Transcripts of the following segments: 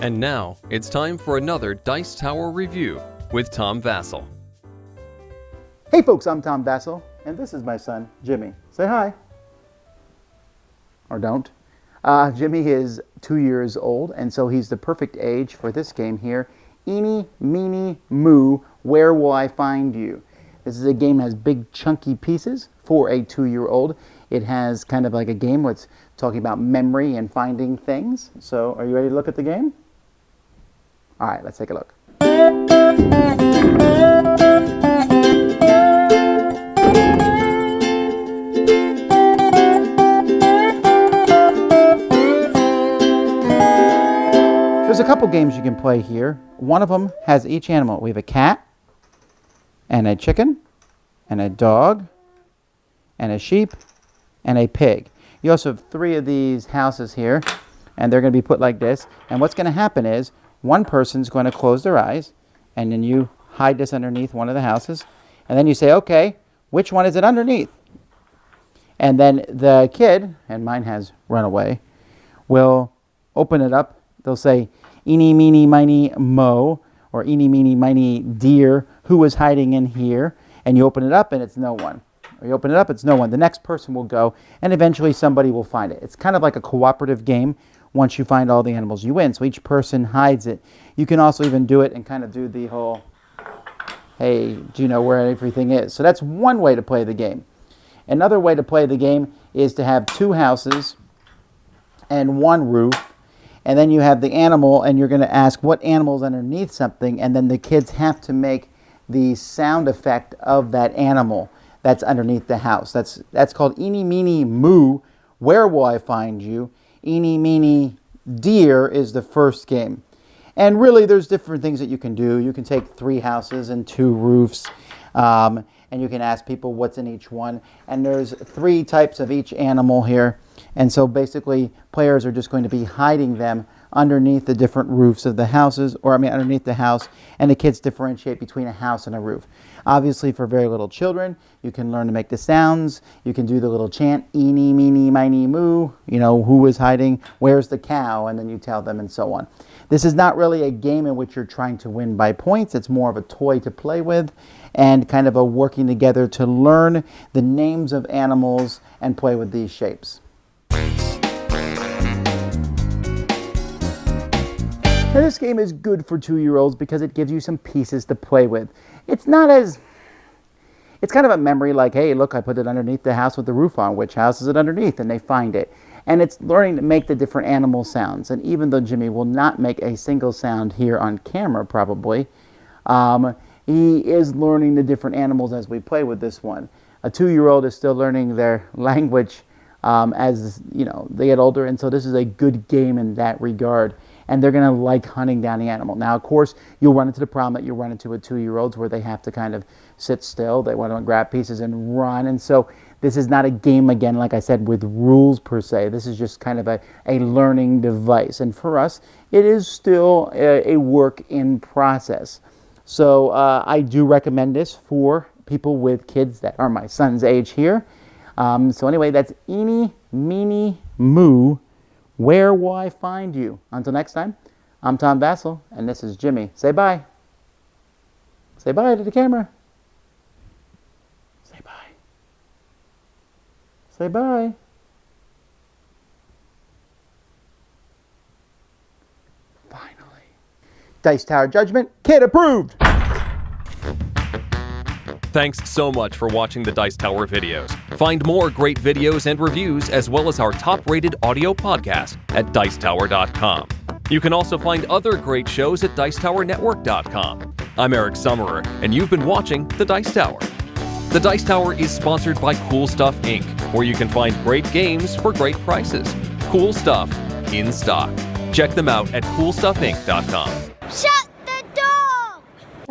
And now, it's time for another Dice Tower review with Tom Vasel. Hey folks, I'm Tom Vasel, and this is my son, Jimmy. Say hi. Or don't. Jimmy is 2 years old, and so he's the perfect age for this game here. Eeny, Meeny, Moo, Where Will I Find You? This is a game that has big chunky pieces for a 2-year-old. It has kind of like a game where it's talking about memory and finding things. So are you ready to look at the game? All right, let's take a look. There's a couple games you can play here. One of them has each animal. We have a cat, and a chicken, and a dog, and a sheep, and a pig. You also have 3 of these houses here, and they're going to be put like this. And what's going to happen is one person's going to close their eyes, and then you hide this underneath one of the houses, and then you say, okay, which one is it underneath? And then the kid, and mine has run away, will open it up. They'll say, Eeny, Meeny, Miny, Mo, or Eeny, Meeny, Miny, Deer, who is hiding in here? And you open it up, and it's no one. Or you open it up, it's no one. The next person will go, and eventually somebody will find it. It's kind of like a cooperative game. Once you find all the animals, you win. So each person hides it. You can also even do it and kind of do the whole, hey, do you know where everything is? So that's one way to play the game. Another way to play the game is to have 2 houses and 1 roof. And then you have the animal, and you're going to ask what animal is underneath something, and then the kids have to make the sound effect of that animal that's underneath the house. That's called Eeny, Meeny, Moo, Where Will I Find You? Eeny, Meeny, Deer is the first game. And really, there's different things that you can do. You can take 3 houses and 2 roofs, and you can ask people what's in each one. And there's 3 types of each animal here. And so basically, players are just going to be hiding them underneath the different roofs of the houses, underneath the house, and the kids differentiate between a house and a roof. Obviously, for very little children, you can learn to make the sounds. You can do the little chant, Eeny, Meeny, Miny, Moo, who is hiding, where's the cow, and then you tell them, and so on. This is not really a game in which you're trying to win by points. It's more of a toy to play with and kind of a working together to learn the names of animals and play with these shapes. Now, this game is good for 2-year-olds because it gives you some pieces to play with. It's kind of a memory like, hey, look, I put it underneath the house with the roof on. Which house is it underneath? And they find it. And it's learning to make the different animal sounds. And even though Jimmy will not make a single sound here on camera, probably, he is learning the different animals as we play with this one. A 2-year-old is still learning their language as they get older. And so this is a good game in that regard. And they're going to like hunting down the animal. Now, of course, you'll run into the problem that you'll run into with 2-year-olds where they have to kind of sit still. They want to grab pieces and run. And so this is not a game, again, like I said, with rules per se. This is just kind of a learning device. And for us, it is still a work in process. So I do recommend this for people with kids that are my son's age here. So anyway, that's Eeny, Meeny, Moo, Where Will I Find You? Until next time, I'm Tom Vasel, and this is Jimmy. Say bye. Say bye to the camera. Say bye. Say bye. Finally. Dice Tower Judgment, kid approved! Thanks so much for watching the Dice Tower videos. Find more great videos and reviews, as well as our top-rated audio podcast at Dicetower.com. You can also find other great shows at Dicetowernetwork.com. I'm Eric Summerer, and you've been watching The Dice Tower. The Dice Tower is sponsored by Cool Stuff Inc., where you can find great games for great prices. Cool stuff in stock. Check them out at CoolStuffInc.com. Shut the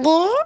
door!